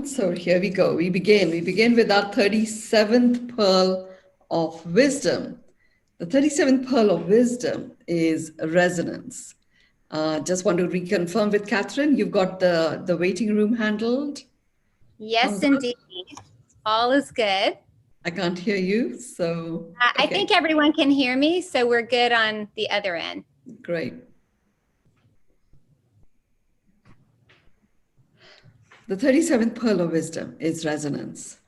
So here we go. We begin. We begin with our 37th pearl of wisdom. The 37th pearl of wisdom is resonance. Just want to reconfirm with Catherine, you've got the waiting room handled. All Yes, good? indeed. All is good. I can't hear you, so I okay, think everyone can hear me, so we're good on the other end. great. The 37th pearl of wisdom is resonance.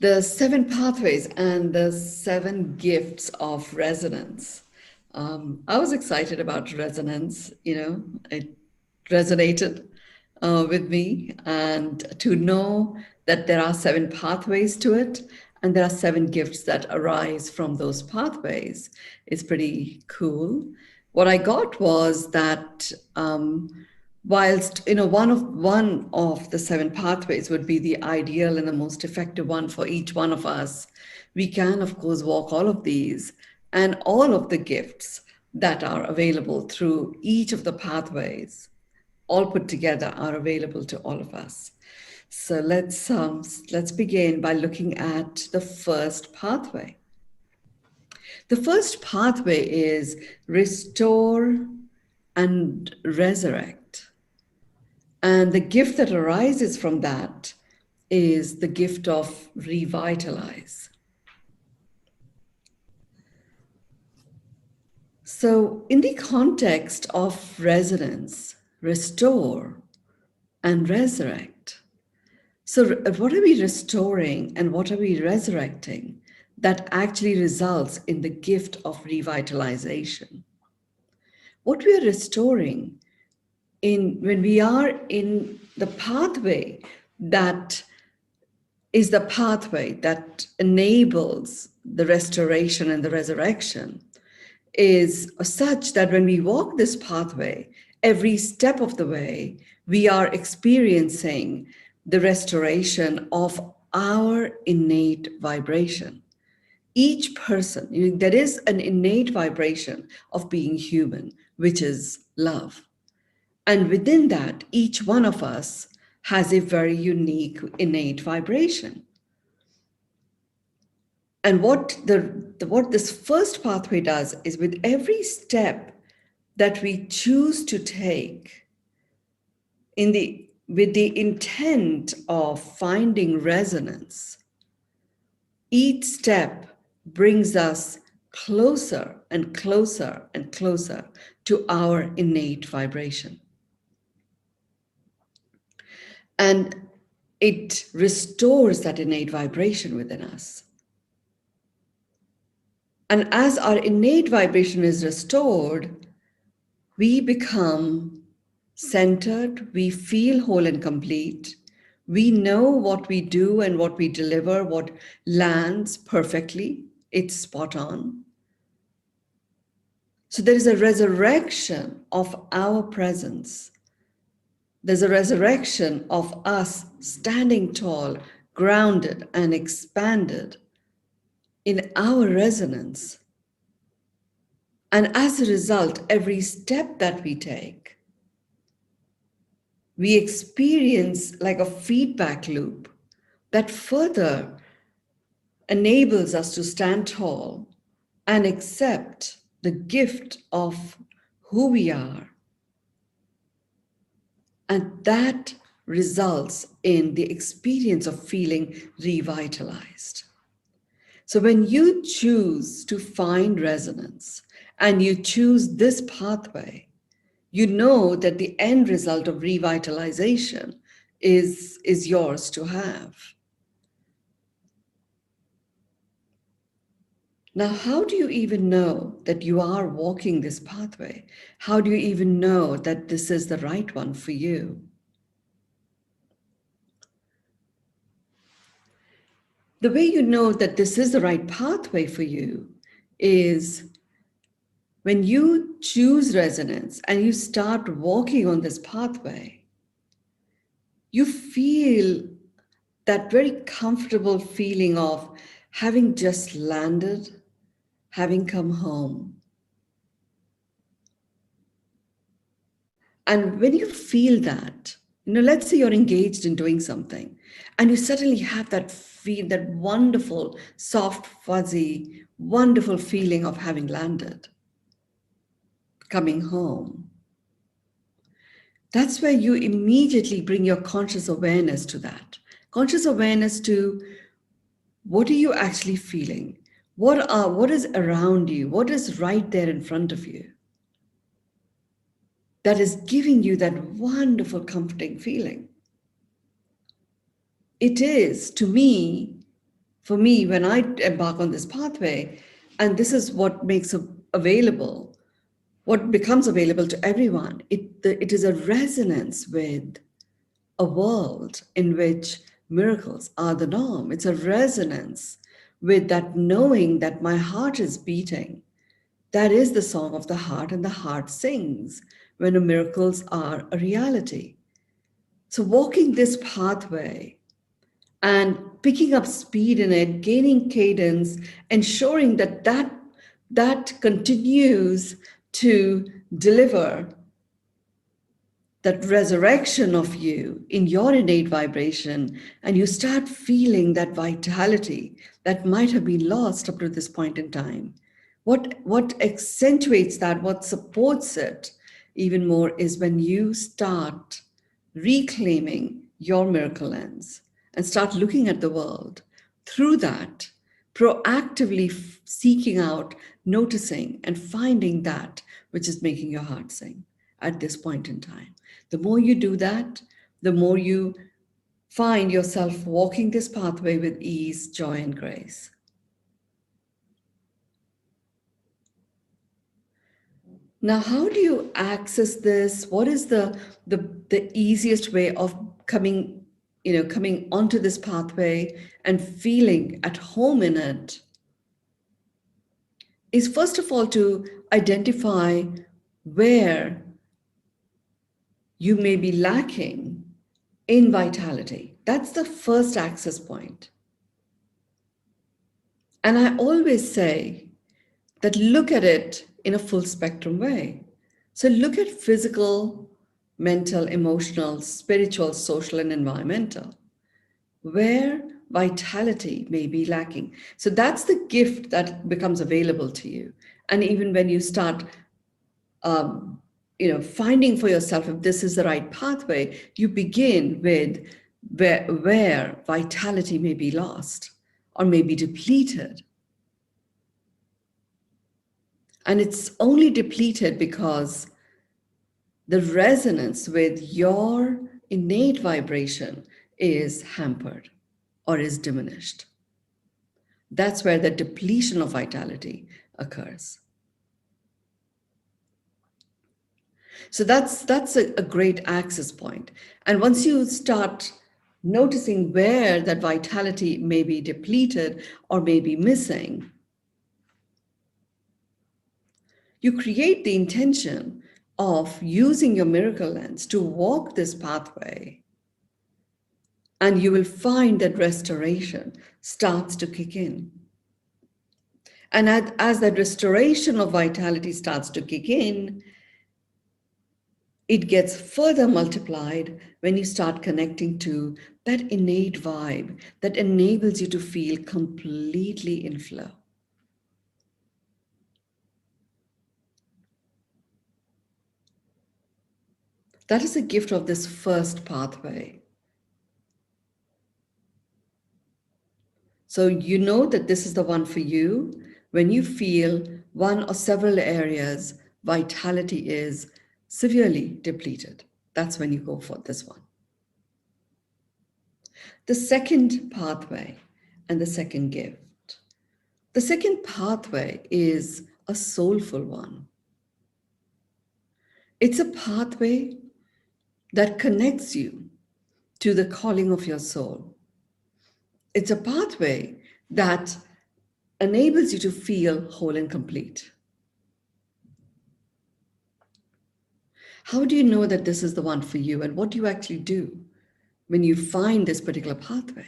The 7 pathways and the 7 gifts of resonance. I was excited about resonance, it resonated with me, and to know that there are 7 pathways to it and there are 7 gifts that arise from those pathways is pretty cool. What I got was that whilst one of the 7 pathways would be the ideal and the most effective one for each one of us, we can of course walk all of these, and all of the gifts that are available through each of the pathways all put together are available to all of us. So let's begin by looking at the first pathway. The first pathway is restore and resurrect. And the gift that arises from that is the gift of revitalize. So, in the context of resonance, restore and resurrect. So, what are we restoring and what are we resurrecting that actually results in the gift of revitalization? What we are restoring when we are in the pathway that is the pathway that enables the restoration and the resurrection is such that when we walk this pathway, every step of the way, we are experiencing the restoration of our innate vibration. Each person, there is an innate vibration of being human, which is love. And within that, each one of us has a very unique innate vibration. And what this first pathway does is with every step that we choose to take with the intent of finding resonance, each step brings us closer and closer and closer to our innate vibration. And it restores that innate vibration within us. And as our innate vibration is restored, we become centered, we feel whole and complete. We know what we do and what we deliver, what lands perfectly. It's spot on. So there is a resurrection of our presence. There's a resurrection of us standing tall, grounded, and expanded in our resonance. And as a result, every step that we take, we experience like a feedback loop that further enables us to stand tall and accept the gift of who we are. And that results in the experience of feeling revitalized. So when you choose to find resonance and you choose this pathway, you know that the end result of revitalization is yours to have. Now, how do you even know that you are walking this pathway? How do you even know that this is the right one for you? The way you know that this is the right pathway for you is when you choose resonance and you start walking on this pathway, you feel that very comfortable feeling of having just landed, having come home. And when you feel that, Let's say you're engaged in doing something and you suddenly have that wonderful, soft, fuzzy, wonderful feeling of having landed, coming home. That's where you immediately bring your conscious awareness to that. Conscious awareness to what are you actually feeling? What is around you? What is right there in front of you that is giving you that wonderful, comforting feeling? It is, to me, for me, when I embark on this pathway, and this is what makes available, what becomes available to everyone, it is a resonance with a world in which miracles are the norm. It's a resonance with that knowing that my heart is beating. That is the song of the heart, and the heart sings when the miracles are a reality. So, walking this pathway and picking up speed in it, gaining cadence, ensuring that continues to deliver that resurrection of you in your innate vibration, and you start feeling that vitality that might have been lost up to this point in time. What accentuates that, what supports it even more, is when you start reclaiming your miracle lens and start looking at the world through that, proactively seeking out, noticing, and finding that which is making your heart sing at this point in time. The more you do that, the more you find yourself walking this pathway with ease, joy, and grace. Now, how do you access this? What is the easiest way of coming onto this pathway and feeling at home in it? Is first of all to identify where you may be lacking in vitality. That's the first access point. And I always say that look at it in a full spectrum way. So look at physical, mental, emotional, spiritual, social, and environmental, where vitality may be lacking. So that's the gift that becomes available to you. And even when you start finding for yourself if this is the right pathway, you begin with where vitality may be lost or may be depleted. And it's only depleted because the resonance with your innate vibration is hampered or is diminished. That's where the depletion of vitality occurs. So that's a great access point. And once you start noticing where that vitality may be depleted or may be missing, you create the intention of using your miracle lens to walk this pathway, and you will find that restoration starts to kick in. And as that restoration of vitality starts to kick in, it gets further multiplied when you start connecting to that innate vibe that enables you to feel completely in flow. That is a gift of this first pathway. So you know that this is the one for you when you feel one or several areas vitality is severely depleted. That's when you go for this one. The second pathway and the second gift. The second pathway is a soulful one. It's a pathway that connects you to the calling of your soul. It's a pathway that enables you to feel whole and complete. How do you know that this is the one for you, and what do you actually do when you find this particular pathway?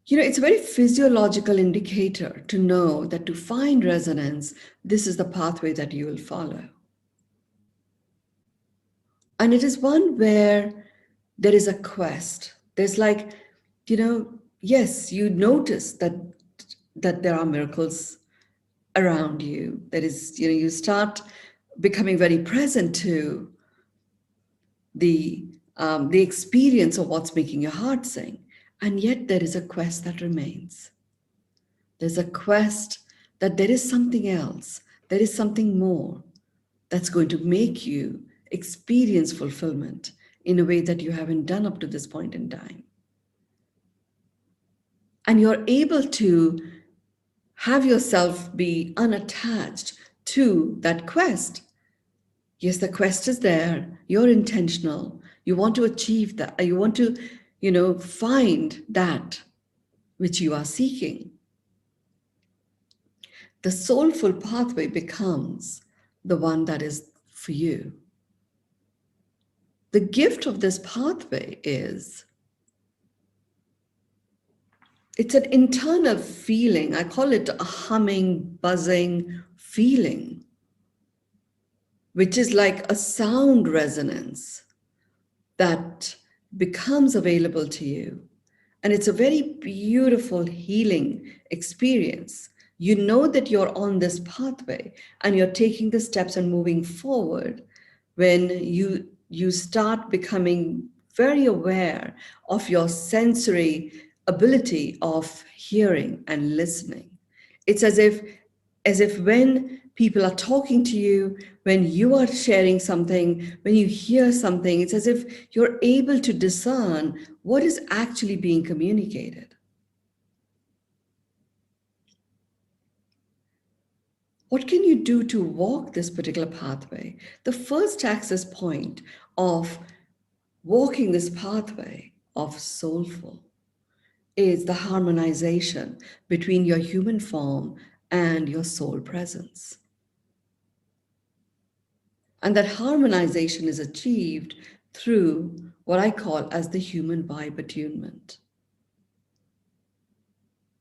It's a very physiological indicator to know that to find resonance, this is the pathway that you will follow. And it is one where there is a quest. There's like, yes, you notice that there are miracles around you. That is, you start becoming very present to the experience of what's making your heart sing. And yet there is a quest that remains. There's a quest that there is something else, there is something more that's going to make you experience fulfillment in a way that you haven't done up to this point in time. And you're able to have yourself be unattached to that quest. Yes, the quest is there. You're intentional. You want to achieve that. You want to, find that which you are seeking. The soulful pathway becomes the one that is for you. The gift of this pathway is it's an internal feeling. I call it a humming, buzzing feeling, which is like a sound resonance that becomes available to you. And it's a very beautiful healing experience. You know that you're on this pathway and you're taking the steps and moving forward when you start becoming very aware of your sensory ability of hearing and listening. It's as if when people are talking to you, when you are sharing something, when you hear something, it's as if you're able to discern what is actually being communicated. What can you do to walk this particular pathway? The first access point of walking this pathway of soulful is the harmonization between your human form and your soul presence. And that harmonization is achieved through what I call as the human vibe attunement,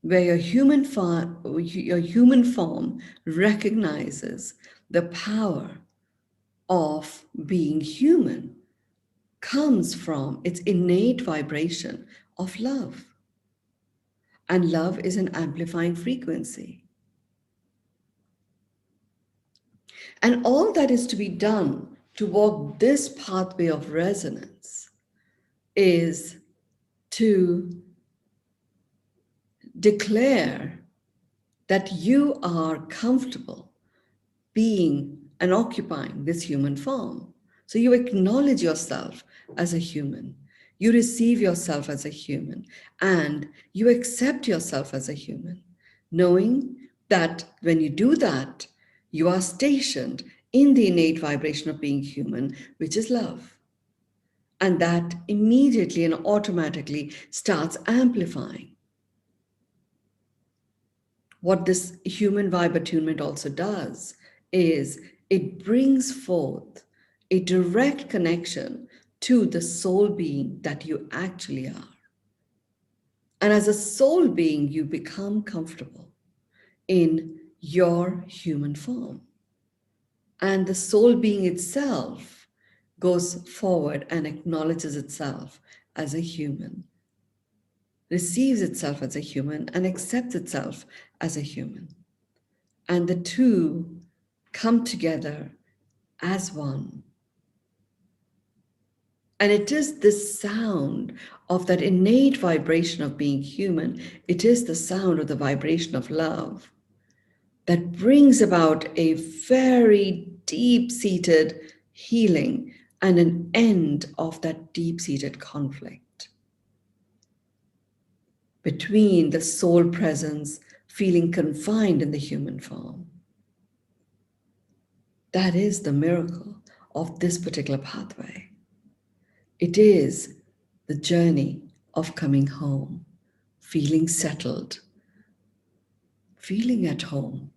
where your human form recognizes the power of being human, comes from its innate vibration of love. And love is an amplifying frequency. And all that is to be done to walk this pathway of resonance is to declare that you are comfortable being and occupying this human form. So you acknowledge yourself as a human. You receive yourself as a human, and you accept yourself as a human, knowing that when you do that, you are stationed in the innate vibration of being human, which is love. And that immediately and automatically starts amplifying. What this human vibe attunement also does is it brings forth a direct connection to the soul being that you actually are. And as a soul being, you become comfortable in your human form. And the soul being itself goes forward and acknowledges itself as a human, receives itself as a human, and accepts itself as a human. And the two come together as one. And it is this sound of that innate vibration of being human. It is the sound of the vibration of love that brings about a very deep-seated healing and an end of that deep-seated conflict between the soul presence feeling confined in the human form. That is the miracle of this particular pathway. It is the journey of coming home, feeling settled, feeling at home.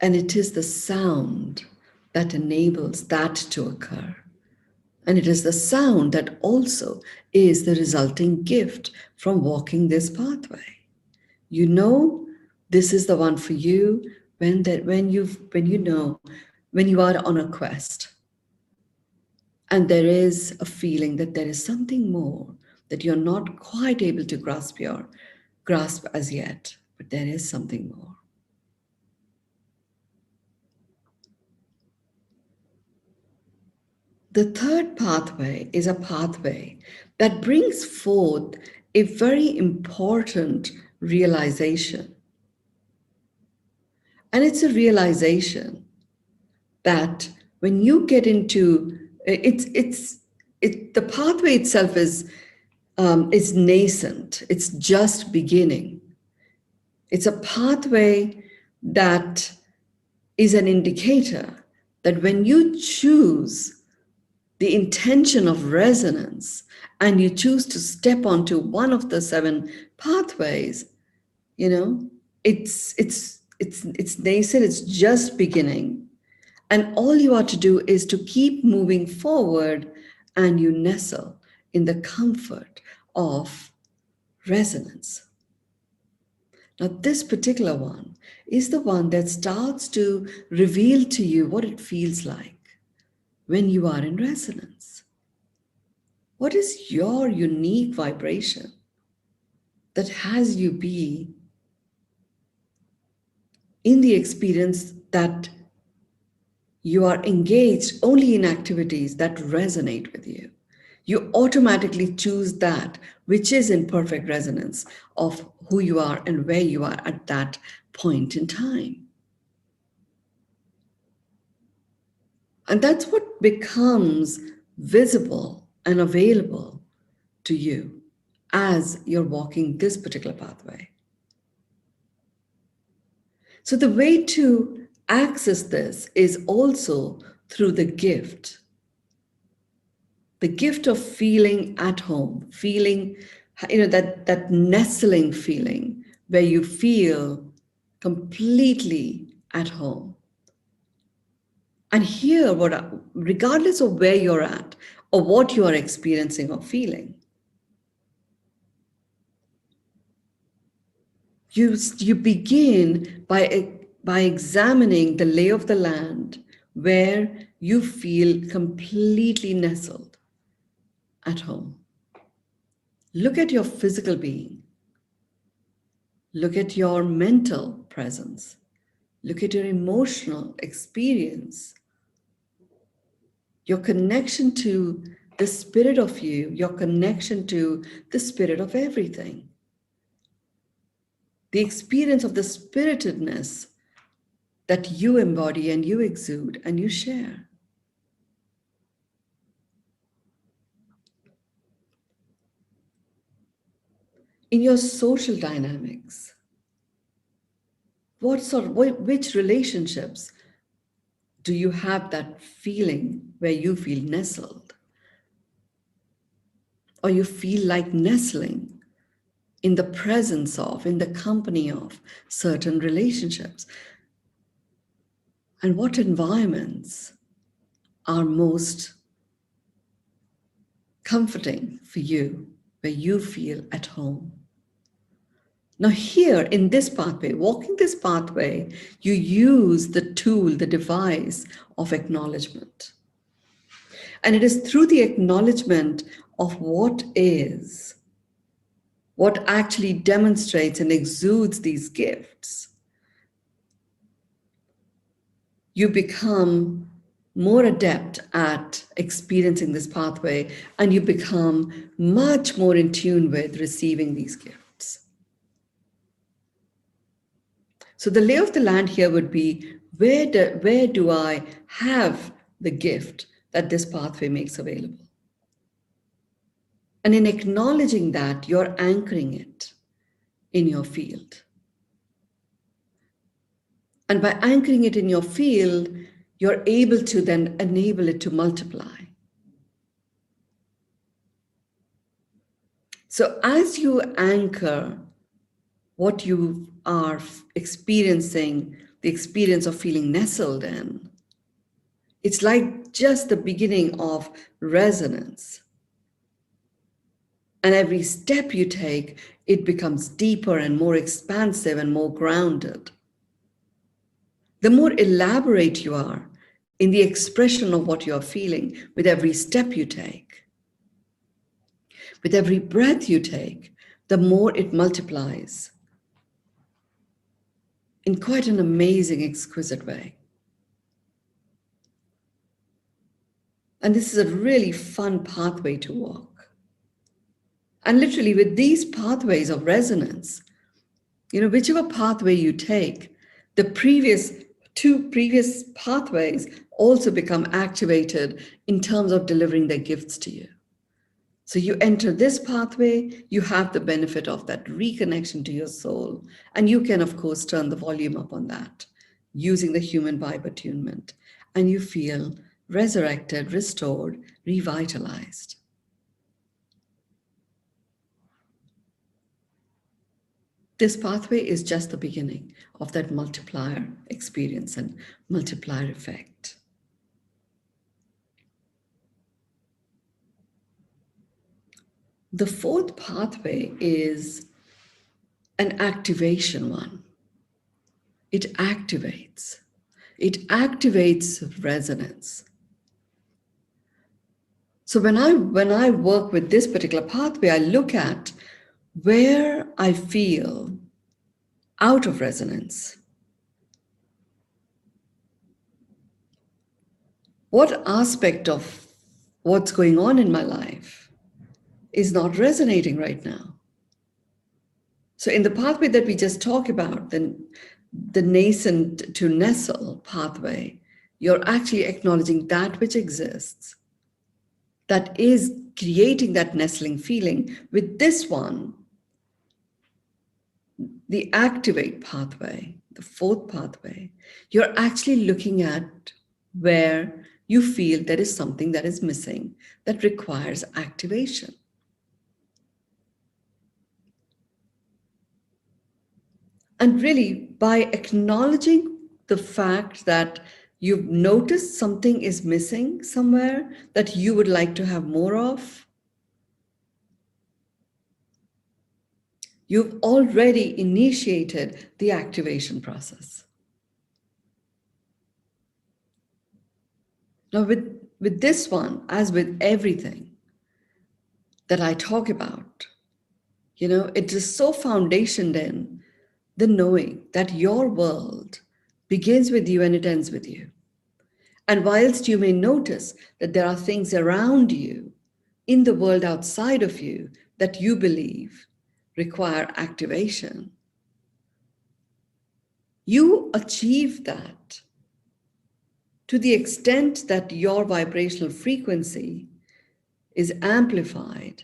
And it is the sound that enables that to occur. And it is the sound that also is the resulting gift from walking this pathway. You know this is the one for you when you know when you are on a quest and there is a feeling that there is something more that you're not quite able to grasp as yet, but there is something more. The third pathway is a pathway that brings forth a very important realization. And it's a realization that when you get into the pathway itself is nascent. It's just beginning. It's a pathway that is an indicator that when you choose the intention of resonance and you choose to step onto one of the 7 pathways, you know, it's nascent, it's just beginning. And all you are to do is to keep moving forward and you nestle in the comfort of resonance. Now, this particular one is the one that starts to reveal to you what it feels like when you are in resonance. What is your unique vibration that has you be in the experience that you are engaged only in activities that resonate with you? You automatically choose that which is in perfect resonance of who you are and where you are at that point in time. And that's what becomes visible and available to you as you're walking this particular pathway. So the way to access this is also through the gift of feeling at home, feeling, that nestling feeling where you feel completely at home. And here, regardless of where you're at or what you are experiencing or feeling, you begin by examining the lay of the land where you feel completely nestled at home. Look at your physical being. Look at your mental presence. Look at your emotional experience. Your connection to the spirit of you, your connection to the spirit of everything. The experience of the spiritedness that you embody and you exude and you share. In your social dynamics, which relationships do you have that feeling where you feel nestled? Or you feel like nestling in the presence of, in the company of certain relationships? And what environments are most comforting for you, where you feel at home? Now here in this pathway, walking this pathway, you use the tool, the device of acknowledgement. And it is through the acknowledgement of what is, what actually demonstrates and exudes these gifts, you become more adept at experiencing this pathway and you become much more in tune with receiving these gifts. So the lay of the land here would be, where do I have the gift that this pathway makes available? And in acknowledging that, you're anchoring it in your field. And by anchoring it in your field, you're able to then enable it to multiply. So as you anchor what you are experiencing, the experience of feeling nestled in, it's like just the beginning of resonance. And every step you take, it becomes deeper and more expansive and more grounded. The more elaborate you are in the expression of what you're feeling with every step you take. With every breath you take, the more it multiplies in quite an amazing, exquisite way. And this is a really fun pathway to walk. And literally with these pathways of resonance, whichever pathway you take, the two previous pathways also become activated in terms of delivering their gifts to you. So you enter this pathway, you have the benefit of that reconnection to your soul. And you can, of course, turn the volume up on that using the human vibe attunement. And you feel resurrected, restored, revitalized. This pathway is just the beginning of that multiplier experience and multiplier effect. The fourth pathway is an activation one. It activates resonance. So when I work with this particular pathway, I look at where I feel out of resonance. What aspect of what's going on in my life is not resonating right now? So in the pathway that we just talked about, the nascent to nestle pathway, you're actually acknowledging that which exists, that is creating that nestling feeling. With this one, the activate pathway, the fourth pathway, you're actually looking at where you feel there is something that is missing that requires activation. And really, by acknowledging the fact that you've noticed something is missing somewhere that you would like to have more of, you've already initiated the activation process. Now, with this one, as with everything that I talk about, it is so foundationed in the knowing that your world begins with you and it ends with you. And whilst you may notice that there are things around you in the world outside of you that you believe require activation, you achieve that to the extent that your vibrational frequency is amplified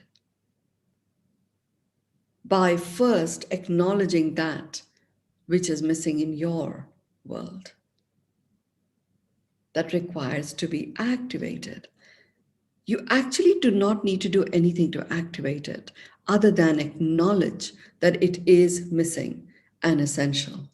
by first acknowledging that which is missing in your world that requires to be activated. You actually do not need to do anything to activate it other than acknowledge that it is missing and essential.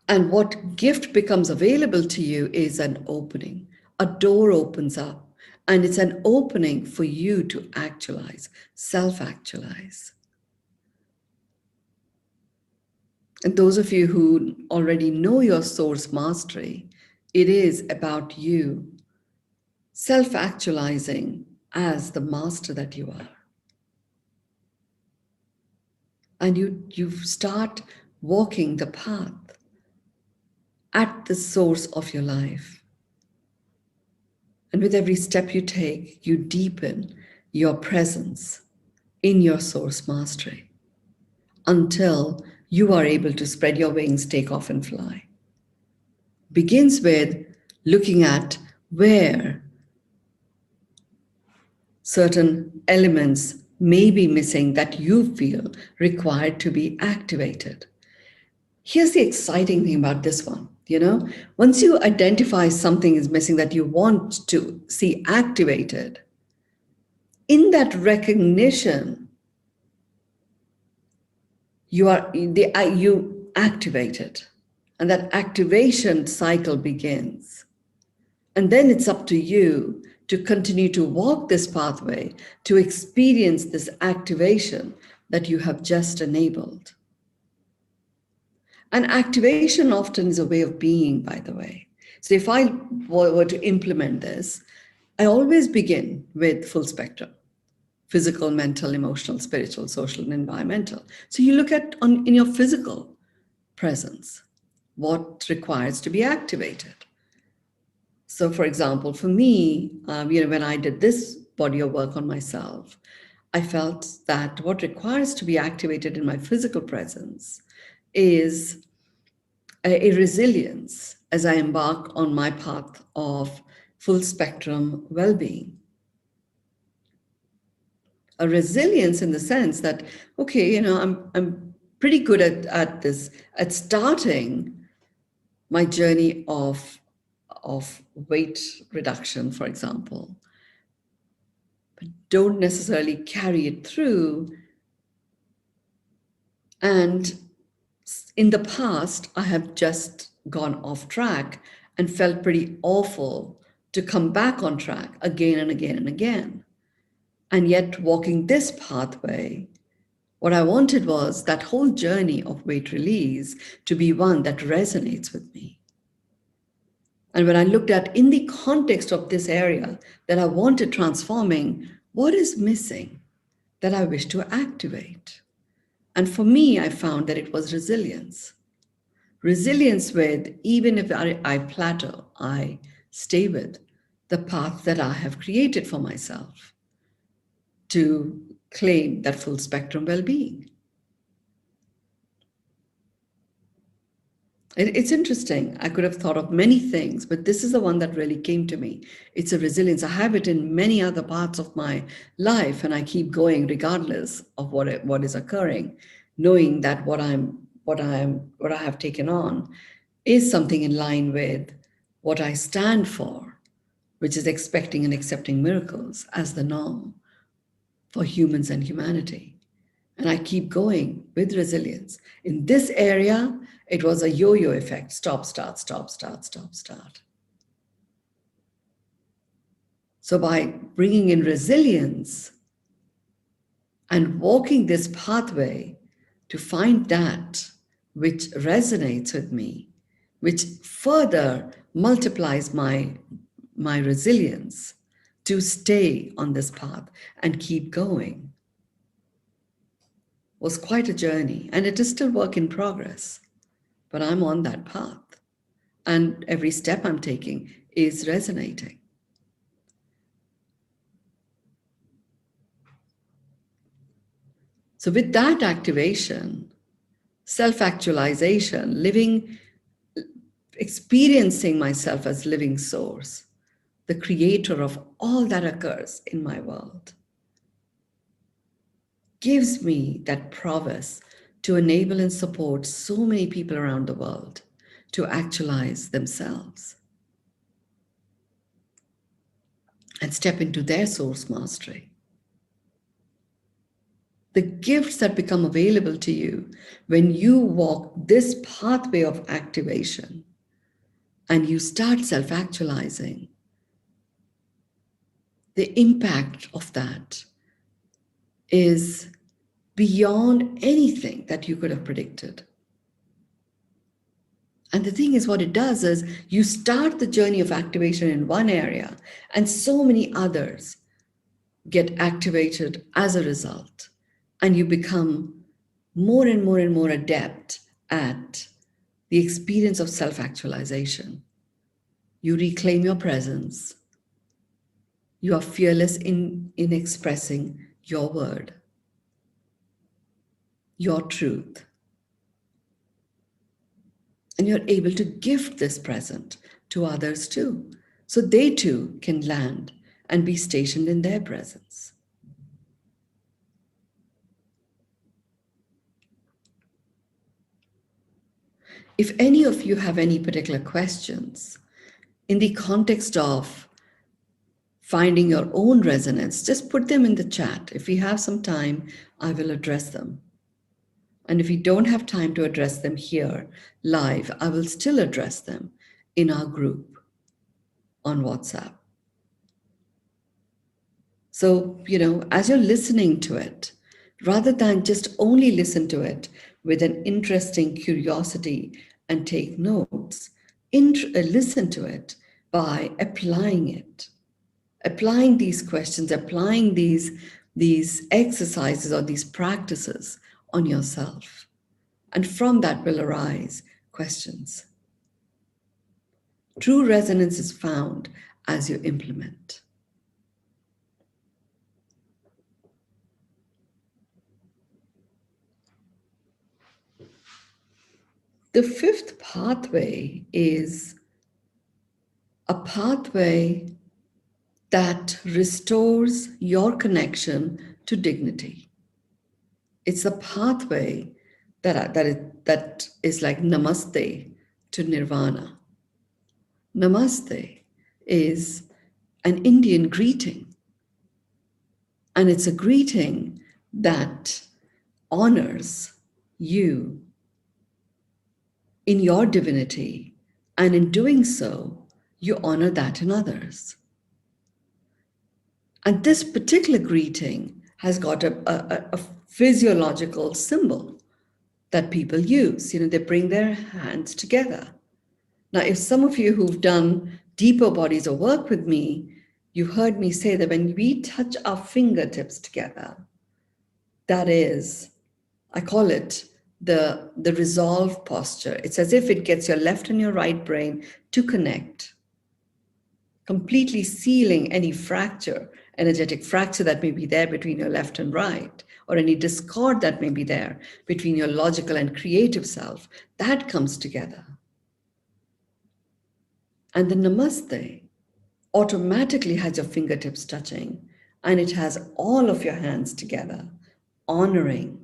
And what gift becomes available to you is an opening. A door opens up, and it's an opening for you to actualize, self-actualize. And those of you who already know your source mastery, it is about you self-actualizing as the master that you are. And you start walking the path at the source of your life. And with every step you take, you deepen your presence in your source mastery until you are able to spread your wings, take off and fly. Begins with looking at where certain elements may be missing that you feel required to be activated. Here's the exciting thing about this one. Once you identify something is missing that you want to see activated, in that recognition, you activate it, and that activation cycle begins. And then it's up to you to continue to walk this pathway, to experience this activation that you have just enabled. And activation often is a way of being, by the way. So if I were to implement this, I always begin with full spectrum: physical, mental, emotional, spiritual, social, and environmental. So you look at in your physical presence, what requires to be activated. So for example, for me, when I did this body of work on myself, I felt that what requires to be activated in my physical presence is a resilience as I embark on my path of full spectrum well-being. A resilience in the sense that, okay, I'm pretty good at this, at starting my journey of weight reduction, for example, but don't necessarily carry it through. And in the past, I have just gone off track and felt pretty awful to come back on track again and again and again. And yet, walking this pathway, what I wanted was that whole journey of weight release to be one that resonates with me. And when I looked at in the context of this area that I wanted transforming, what is missing that I wish to activate? And for me, I found that it was resilience. Resilience with, even if I plateau, I stay with the path that I have created for myself to claim that full spectrum well-being. It's interesting. I could have thought of many things, but this is the one that really came to me. It's a resilience. I have it in many other parts of my life, and I keep going regardless of what is occurring, knowing that what I have taken on is something in line with what I stand for, which is expecting and accepting miracles as the norm for humans and humanity. And I keep going with resilience. In this area, it was a yo-yo effect: stop, start, stop, start, stop, start. So by bringing in resilience and walking this pathway to find that which resonates with me, which further multiplies my resilience to stay on this path and keep going, was quite a journey. And it is still work in progress, but I'm on that path. And every step I'm taking is resonating. So with that activation, self-actualization, experiencing myself as living source, the creator of all that occurs in my world, gives me that prowess to enable and support so many people around the world to actualize themselves and step into their source mastery. The gifts that become available to you when you walk this pathway of activation and you start self-actualizing, the impact of that is beyond anything that you could have predicted. And the thing is, what it does is you start the journey of activation in one area, and so many others get activated as a result. And you become more and more and more adept at the experience of self-actualization. You reclaim your presence. You are fearless in expressing your word, your truth. And you're able to gift this present to others too, so they too can land and be stationed in their presence. If any of you have any particular questions in the context of finding your own resonance, just put them in the chat. If we have some time, I will address them. And if we don't have time to address them here live, I will still address them in our group on WhatsApp. So, as you're listening to it, rather than just only listen to it, with an interesting curiosity and take notes, listen to it by applying it, applying these questions, applying these exercises or these practices on yourself. And from that will arise questions. True resonance is found as you implement. The fifth pathway is a pathway that restores your connection to dignity. It's a pathway that is like namaste to nirvana. Namaste is an Indian greeting, and it's a greeting that honors you in your divinity, and in doing so, you honor that in others. And this particular greeting has got a physiological symbol that people use. They bring their hands together. Now, if some of you who've done deeper bodies of work with me, you've heard me say that when we touch our fingertips together, that is, I call it the resolve posture. It's as if it gets your left and your right brain to connect, completely sealing any fracture, energetic fracture that may be there between your left and right, or any discord that may be there between your logical and creative self. That comes together. And the namaste automatically has your fingertips touching, and it has all of your hands together, honoring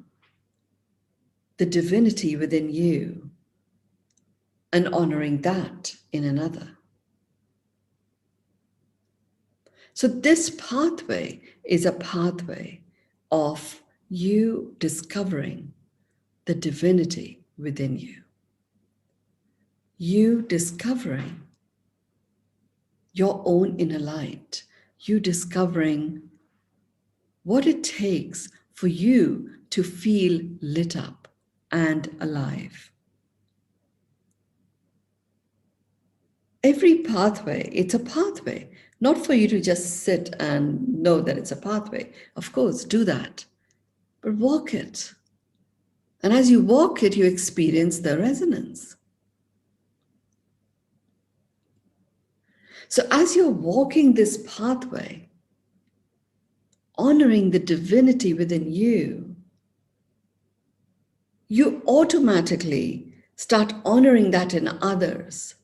the divinity within you and honoring that in another. So this pathway is a pathway of you discovering the divinity within you. You discovering your own inner light. You discovering what it takes for you to feel lit up and alive. Every pathway, it's a pathway, not for you to just sit and know that it's a pathway. Of course, do that, but walk it. And as you walk it, you experience the resonance. So as you're walking this pathway, honoring the divinity within you, you automatically start honoring that in others.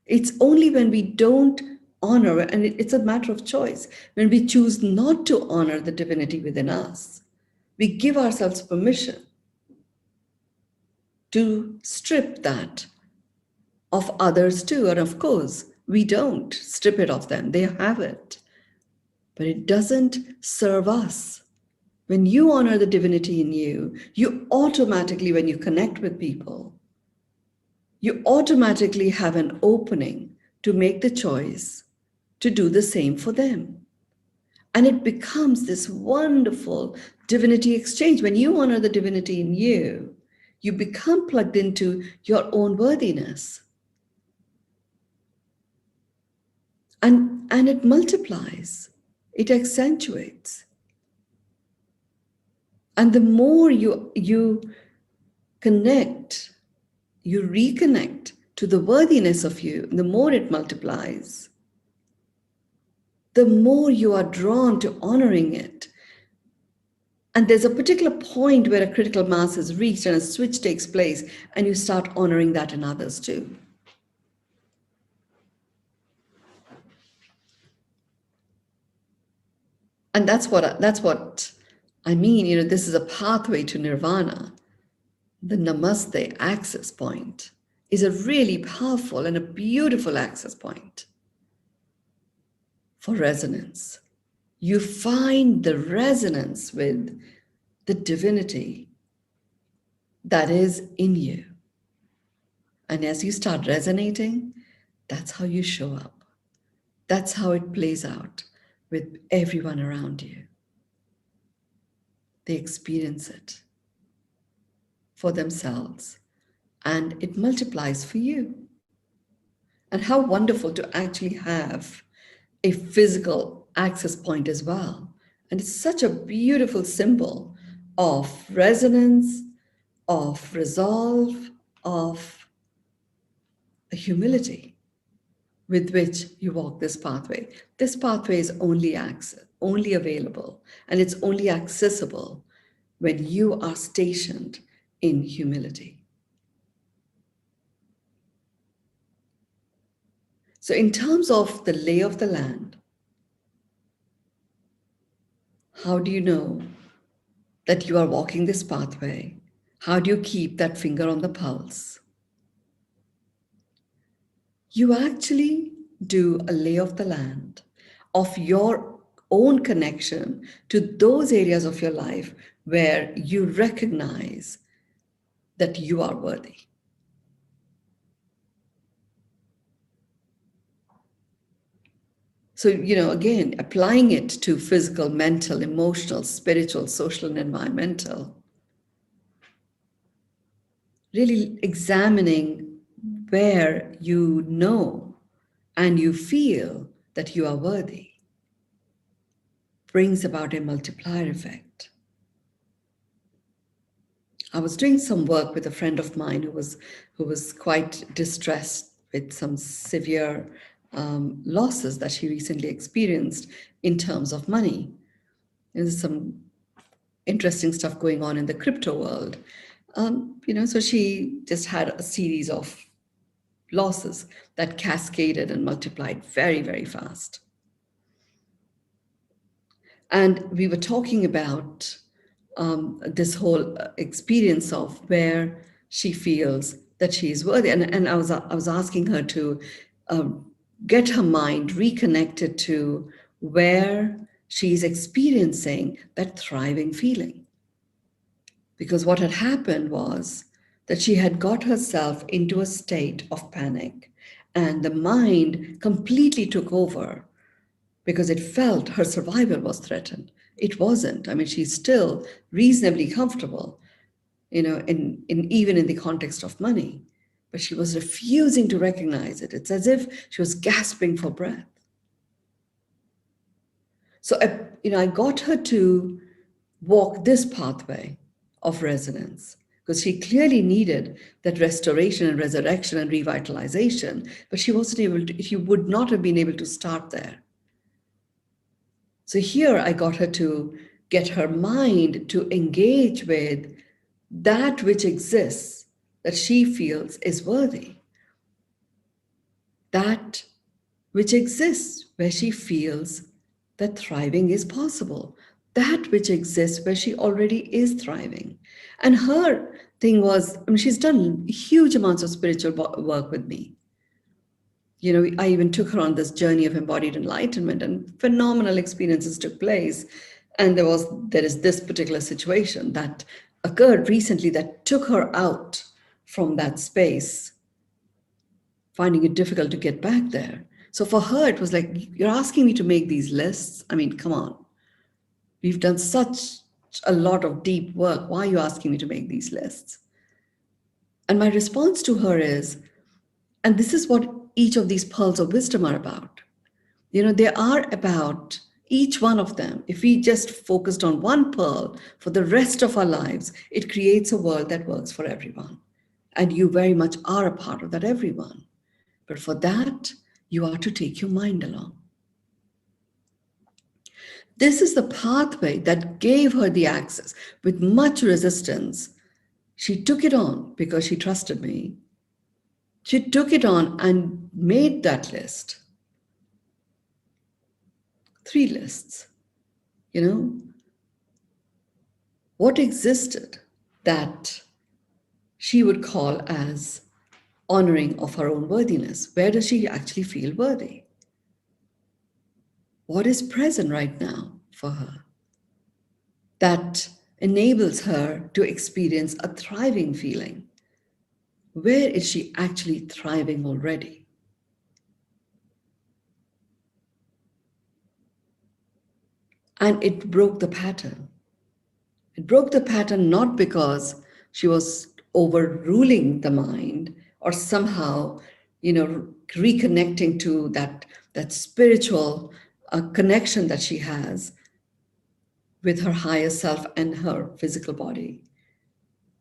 It's only when we don't honor, and it's a matter of choice, when we choose not to honor the divinity within us, we give ourselves permission to strip that of others too. And of course, we don't strip it of them, they have it. But it doesn't serve us. When you honor the divinity in you, you automatically, when you connect with people, you automatically have an opening to make the choice to do the same for them. And it becomes this wonderful divinity exchange. When you honor the divinity in you, you become plugged into your own worthiness. And it multiplies, it accentuates. And the more you connect, you reconnect to the worthiness of you, the more it multiplies. The more you are drawn to honoring it. And there's a particular point where a critical mass is reached and a switch takes place, and you start honoring that in others too. And that's what I mean. This is a pathway to nirvana. The namaste access point is a really powerful and a beautiful access point for resonance. You find the resonance with the divinity that is in you. And as you start resonating, that's how you show up. That's how it plays out with everyone around you. They experience it. for themselves, and it multiplies for you. And how wonderful to actually have a physical access point as well. And it's such a beautiful symbol of resonance, of resolve, of humility with which you walk this pathway. This pathway is only available, and it's only accessible when you are stationed in humility. So in terms of the lay of the land, how do you know that you are walking this pathway? How do you keep that finger on the pulse? You actually do a lay of the land of your own connection to those areas of your life where you recognize that you are worthy. So, again, applying it to physical, mental, emotional, spiritual, social, and environmental, really examining where you know and you feel that you are worthy brings about a multiplier effect. I was doing some work with a friend of mine who was quite distressed with some severe losses that she recently experienced in terms of money. There's some interesting stuff going on in the crypto world. So she just had a series of losses that cascaded and multiplied very, very fast. And we were talking about this whole experience of where she feels that she is worthy. And I was asking her to get her mind reconnected to where she's experiencing that thriving feeling. Because what had happened was that she had got herself into a state of panic, and the mind completely took over because it felt her survival was threatened. It wasn't. I mean, she's still reasonably comfortable, in even in the context of money, but she was refusing to recognize it. It's as if she was gasping for breath. So, I got her to walk this pathway of resonance because she clearly needed that restoration and resurrection and revitalization, but she wasn't able to, she would not have been able to start there. So here I got her to get her mind to engage with that which exists that she feels is worthy. That which exists where she feels that thriving is possible. That which exists where she already is thriving. And her thing was, she's done huge amounts of spiritual work with me. I even took her on this journey of embodied enlightenment, and phenomenal experiences took place. And there is this particular situation that occurred recently that took her out from that space, finding it difficult to get back there. So for her, it was like, you're asking me to make these lists? I mean, come on. We've done such a lot of deep work. Why are you asking me to make these lists? And my response to her is, and this is what each of these pearls of wisdom are about. They are about each one of them. If we just focused on one pearl for the rest of our lives, it creates a world that works for everyone. And you very much are a part of that everyone. But for that, you are to take your mind along. This is the pathway that gave her the access with much resistance. She took it on because she trusted me. She took it on and made that list. 3 lists. What existed that she would call as honoring of her own worthiness? Where does she actually feel worthy? What is present right now for her that enables her to experience a thriving feeling? Where is she actually thriving already? And it broke the pattern. It broke the pattern not because she was overruling the mind, or somehow, reconnecting to that spiritual connection that she has with her higher self and her physical body.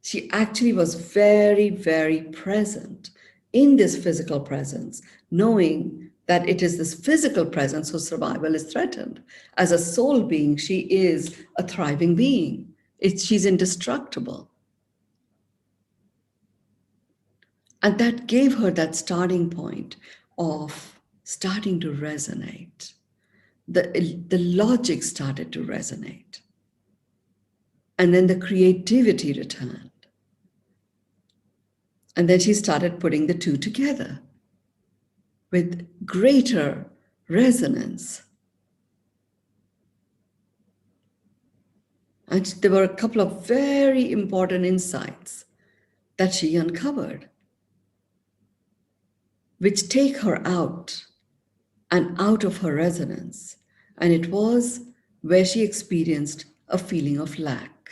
She actually was very, very present in this physical presence, knowing that it is this physical presence whose survival is threatened. As a soul being, she is a thriving being. She's indestructible. And that gave her that starting point of starting to resonate. The logic started to resonate. And then the creativity returned. And then she started putting the two together with greater resonance. And there were a couple of very important insights that she uncovered, which take her out and out of her resonance. And it was where she experienced a feeling of lack.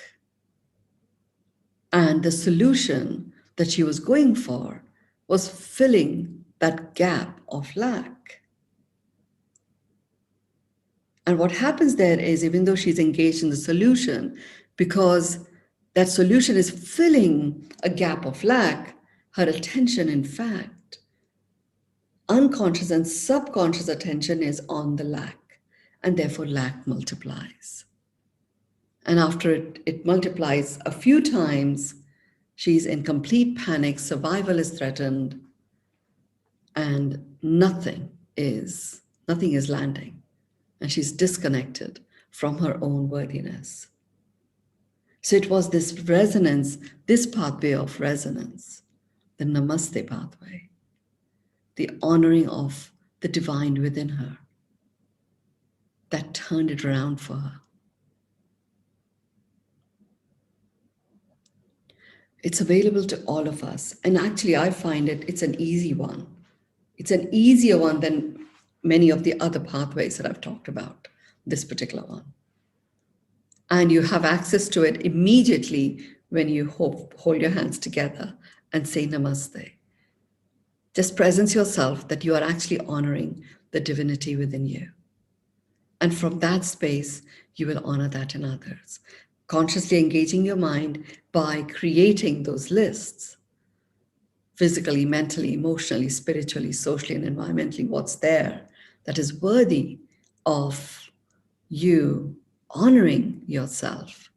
And the solution that she was going for was filling that gap of lack. And what happens there is, even though she's engaged in the solution, because that solution is filling a gap of lack, her attention, in fact, unconscious and subconscious attention is on the lack, and therefore lack multiplies. And after it multiplies a few times, she's in complete panic, survival is threatened, and nothing is landing. And she's disconnected from her own worthiness. So it was this resonance, this pathway of resonance, the Namaste Pathway, the honoring of the divine within her, that turned it around for her. It's available to all of us. And actually, I find it's an easy one. It's an easier one than many of the other pathways that I've talked about, this particular one. And you have access to it immediately when you hold your hands together and say Namaste. Just presence yourself that you are actually honoring the divinity within you. And from that space, you will honor that in others. Consciously engaging your mind by creating those lists, physically, mentally, emotionally, spiritually, socially, and environmentally, what's there that is worthy of you honoring yourself.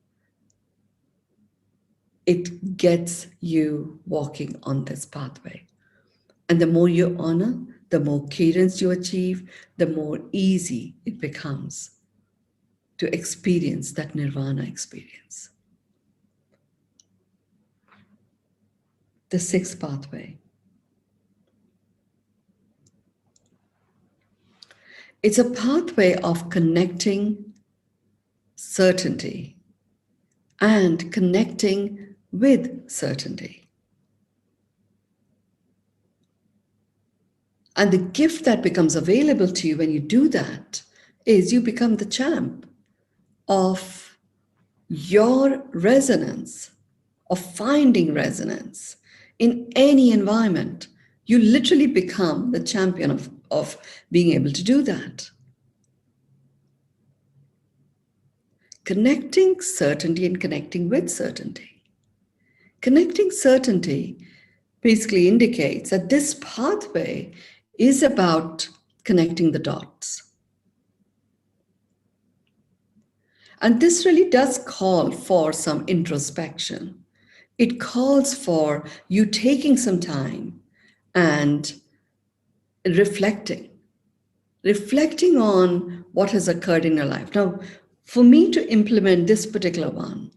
It gets you walking on this pathway. And the more you honor, the more cadence you achieve, the more easy it becomes to experience that nirvana experience. The sixth pathway. It's a pathway of connecting certainty and connecting with certainty. And the gift that becomes available to you when you do that is you become the champ of your resonance, of finding resonance in any environment. You literally become the champion of being able to do that. Connecting certainty and connecting with certainty. Connecting certainty basically indicates that this pathway is about connecting the dots. And this really does call for some introspection. It calls for you taking some time and reflecting on what has occurred in your life. Now, for me to implement this particular one,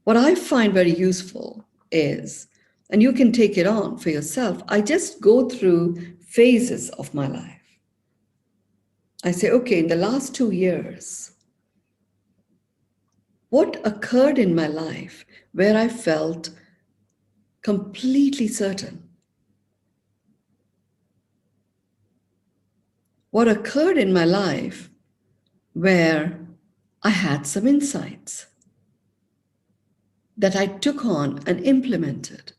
what I find very useful is, and you can take it on for yourself, I just go through phases of my life. I say, okay, in the last 2 years, what occurred in my life where I felt completely certain? What occurred in my life where I had some insights? that I took on and implemented.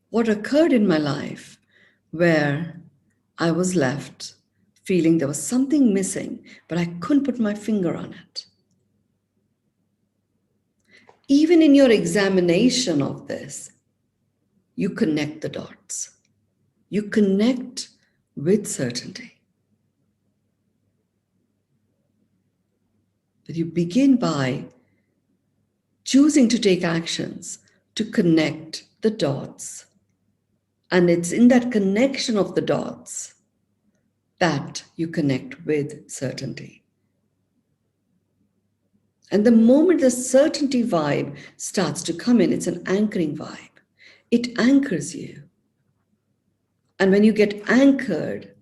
What occurred in my life where I was left feeling there was something missing, but I couldn't put my finger on it. Even in your examination of this, you connect the dots. You connect with certainty. But you begin by choosing to take actions to connect the dots. And it's in that connection of the dots that you connect with certainty. And the moment the certainty vibe starts to come in, it's an anchoring vibe. It anchors you. And when you get anchored,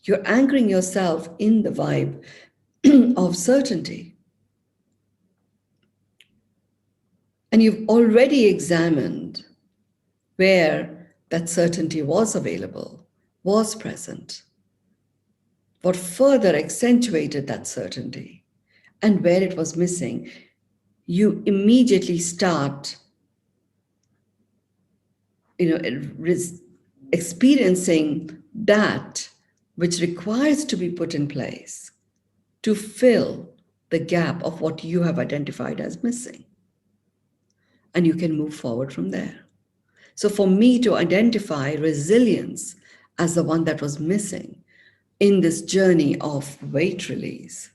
you're anchoring yourself in the vibe of certainty. And you've already examined where that certainty was available, was present, what further accentuated that certainty, and where it was missing. You immediately start, experiencing that which requires to be put in place to fill the gap of what you have identified as missing. And you can move forward from there. So for me to identify resilience as the one that was missing in this journey of weight release,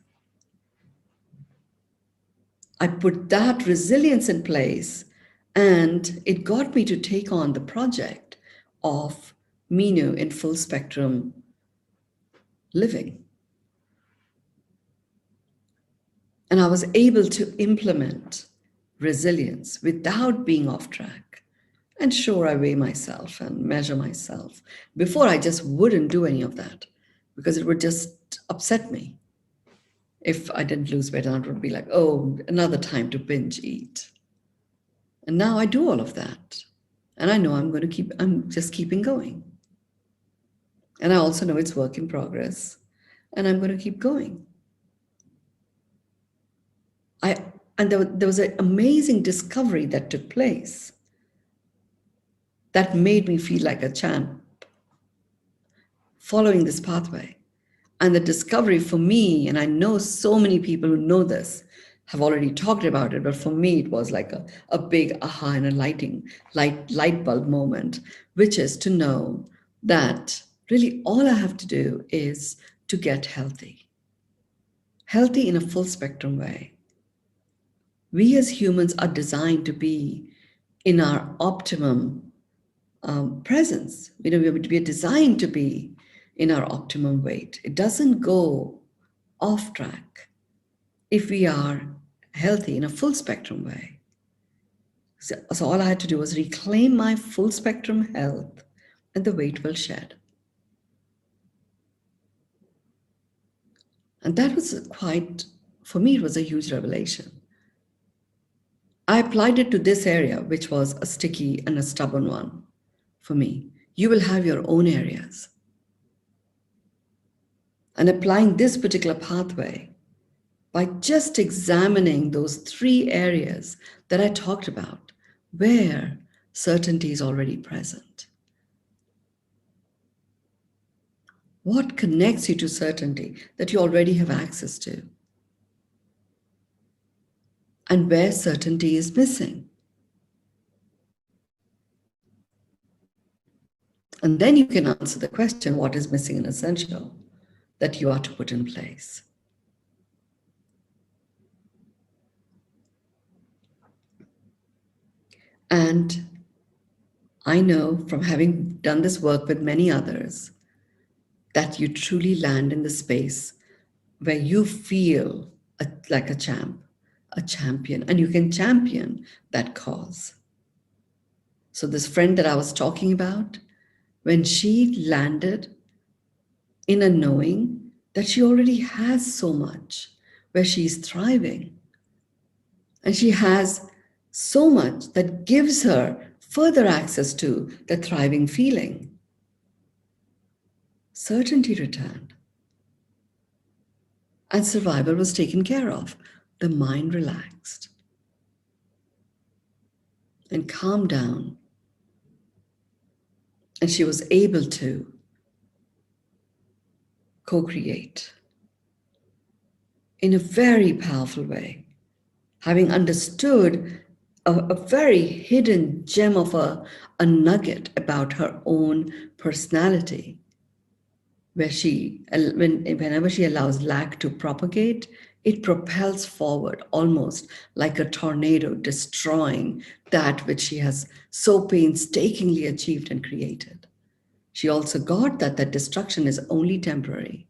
I put that resilience in place, and it got me to take on the project of Mynoo in full spectrum living. And I was able to implement resilience without being off track. And sure, I weigh myself and measure myself. Before, I just wouldn't do any of that because it would just upset me. If I didn't lose weight, I would be like, oh, another time to binge eat. And now I do all of that. And I know I'm just keeping going. And I also know it's work in progress. And I'm going to keep going. And there was an amazing discovery that took place that made me feel like a champ following this pathway. And the discovery for me, and I know so many people who know this have already talked about it, but for me, it was like a big aha and a light bulb moment, which is to know that really all I have to do is to get healthy in a full spectrum way. We as humans are designed to be in our optimum presence. We are designed to be in our optimum weight. It doesn't go off track if we are healthy in a full spectrum way. So all I had to do was reclaim my full spectrum health, and the weight will shed. And that was for me, it was a huge revelation. I applied it to this area, which was a sticky and a stubborn one for me. You will have your own areas. And applying this particular pathway, by just examining those 3 areas that I talked about, where certainty is already present. What connects you to certainty that you already have access to? And where certainty is missing? And then you can answer the question, what is missing and essential that you are to put in place? And I know from having done this work with many others that you truly land in the space where you feel like a champion, and you can champion that cause. So this friend that I was talking about, when she landed in a knowing that she already has so much, where she's thriving, and she has so much that gives her further access to the thriving feeling, certainty returned. And survival was taken care of. The mind relaxed. and calm down. And she was able to co-create in a very powerful way, having understood a very hidden gem of a nugget about her own personality, where whenever she allows lack to propagate, it propels forward almost like a tornado, destroying that which she has so painstakingly achieved and created. She also got that destruction is only temporary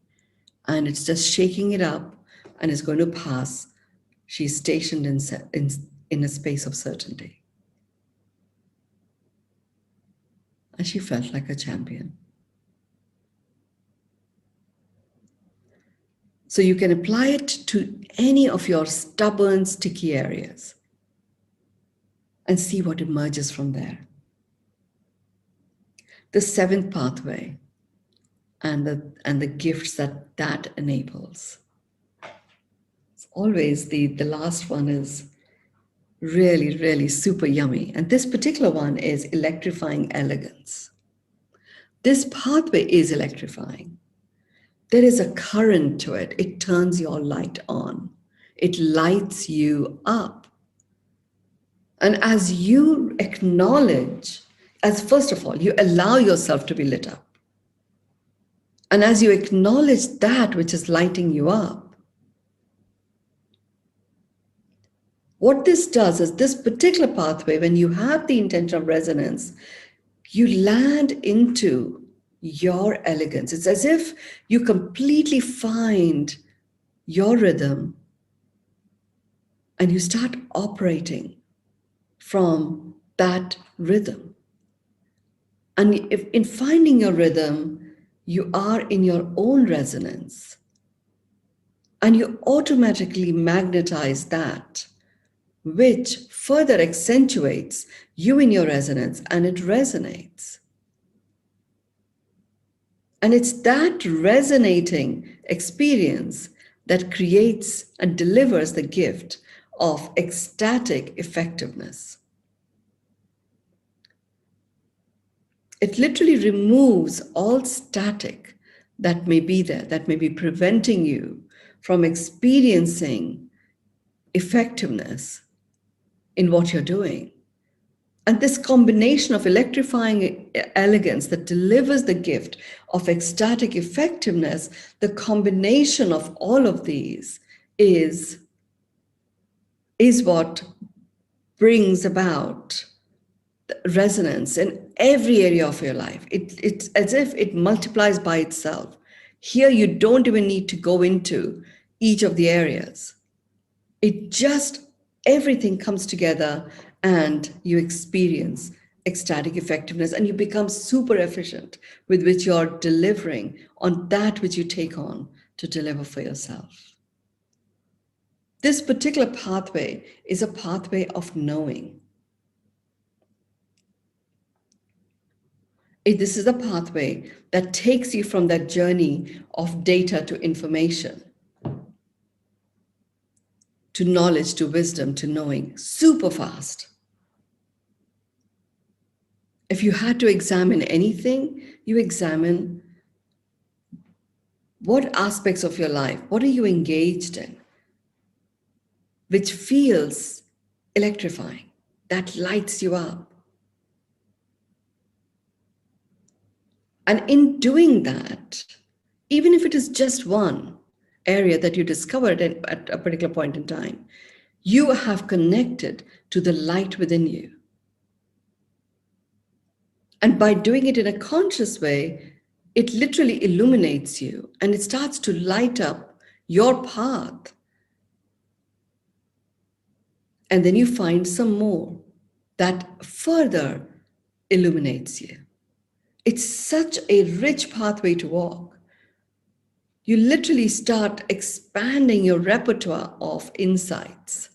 and it's just shaking it up and is going to pass. She's stationed in a space of certainty. And she felt like a champion. So you can apply it to any of your stubborn, sticky areas and see what emerges from there. The seventh pathway and the gifts that enables. It's always the last one is really, really super yummy. And this particular one is electrifying elegance. This pathway is electrifying. There is a current to it. It turns your light on. It lights you up. And as you acknowledge, as first of all, you allow yourself to be lit up. And as you acknowledge that which is lighting you up, what this does is this particular pathway, when you have the intention of resonance, you land into your elegance. It's as if you completely find your rhythm and you start operating from that rhythm. And if in finding your rhythm, you are in your own resonance and you automatically magnetize that, which further accentuates you in your resonance, and it resonates. And it's that resonating experience that creates and delivers the gift of ecstatic effectiveness. It literally removes all static that may be there, that may be preventing you from experiencing effectiveness in what you're doing. And this combination of electrifying elegance that delivers the gift of ecstatic effectiveness, the combination of all of these is what brings about resonance in every area of your life. It's as if it multiplies by itself. Here, you don't even need to go into each of the areas. It just, everything comes together and you experience ecstatic effectiveness and you become super efficient with which you're delivering on that which you take on to deliver for yourself. This particular pathway is a pathway of knowing. This is a pathway that takes you from that journey of data to information, to knowledge, to wisdom, to knowing, super fast. If you had to examine anything, you examine what aspects of your life, what are you engaged in, which feels electrifying, that lights you up. And in doing that, even if it is just one area that you discovered at a particular point in time, you have connected to the light within you. And by doing it in a conscious way, it literally illuminates you and it starts to light up your path. And then you find some more that further illuminates you. It's such a rich pathway to walk. You literally start expanding your repertoire of insights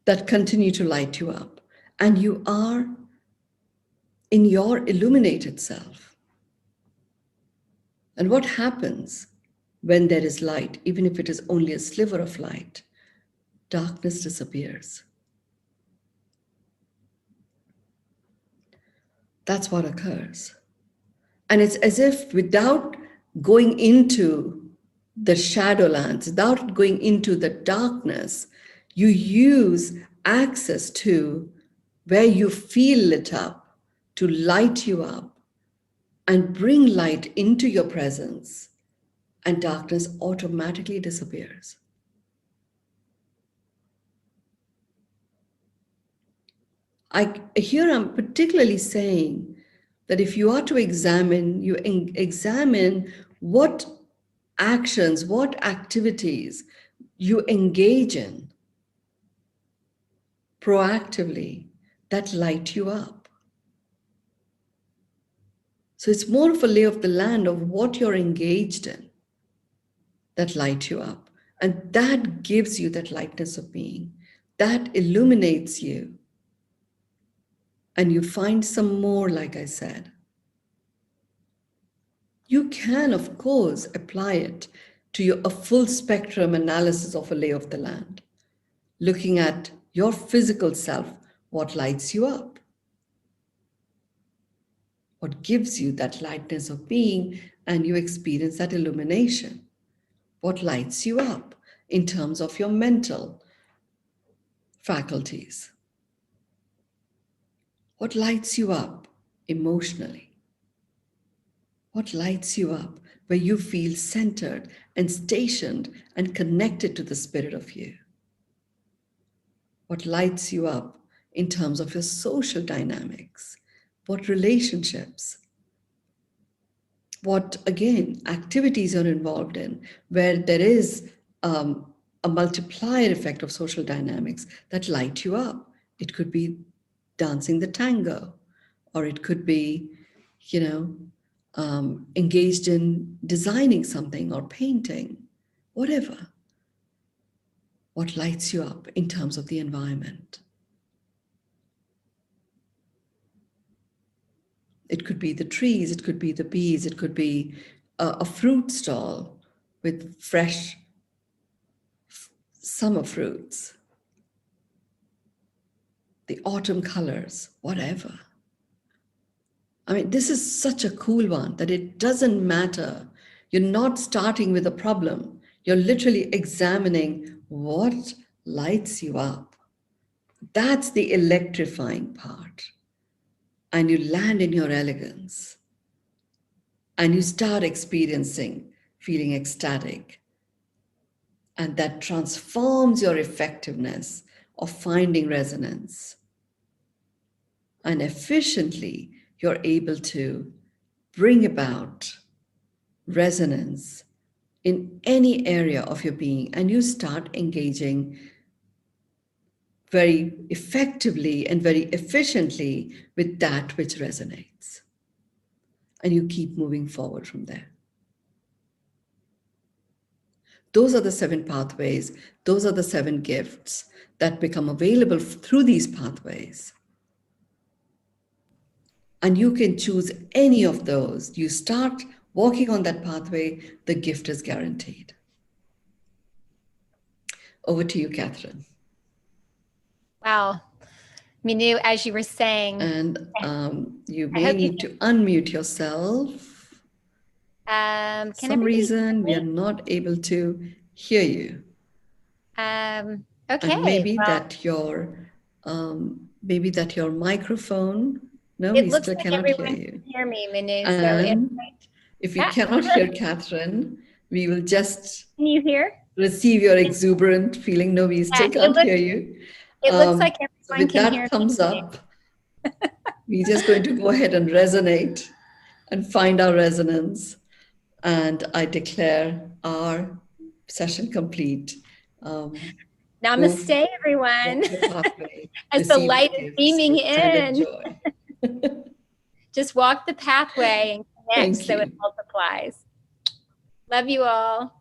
that continue to light you up. And you are in your illuminated self. And what happens when there is light, even if it is only a sliver of light? darkness disappears. That's what occurs. And it's as if without going into the shadowlands, without going into the darkness, you use access to where you feel lit up to light you up and bring light into your presence, and darkness automatically disappears. Here I'm particularly saying that if you are to examine, examine what actions, what activities you engage in proactively that light you up. So it's more of a lay of the land of what you're engaged in that light you up. And that gives you that lightness of being, that illuminates you. And you find some more, like I said. You can, of course, apply it to a full spectrum analysis of a lay of the land, looking at your physical self, what lights you up, what gives you that lightness of being, and you experience that illumination, what lights you up in terms of your mental faculties, what lights you up emotionally. What lights you up where you feel centered and stationed and connected to the spirit of you? What lights you up in terms of your social dynamics? What relationships? What, again, activities you're involved in where there is a multiplier effect of social dynamics that light you up? It could be dancing the tango, or it could be, engaged in designing something or painting, whatever. What lights you up in terms of the environment? It could be the trees, it could be the bees, it could be a fruit stall with fresh summer fruits, the autumn colors, whatever. I mean, this is such a cool one that it doesn't matter. You're not starting with a problem. You're literally examining what lights you up. That's the electrifying part. And you land in your elegance. And you start experiencing, feeling ecstatic. And that transforms your effectiveness of finding resonance. And efficiently, you're able to bring about resonance in any area of your being, and you start engaging very effectively and very efficiently with that which resonates. And you keep moving forward from there. Those are the 7 pathways. Those are the 7 gifts that become available through these pathways. And you can choose any of those. You start walking on that pathway, the gift is guaranteed. Over to you, Catherine. Wow. Mynoo, as you were saying. And you may need to unmute yourself. For some reason, we are not able to hear you. Okay. And maybe that your microphone. No, we still cannot hear you. Can hear me, Mynoo. And if we cannot hear Catherine, we will just can you hear? Receive your exuberant feeling. No, we still can't hear you. It looks like everyone can hear me. With that thumbs up, we're just going to go ahead and resonate and find our resonance. And I declare our session complete. Namaste, everyone. As the light is beaming in. Just walk the pathway and connect so it multiplies. Love you all.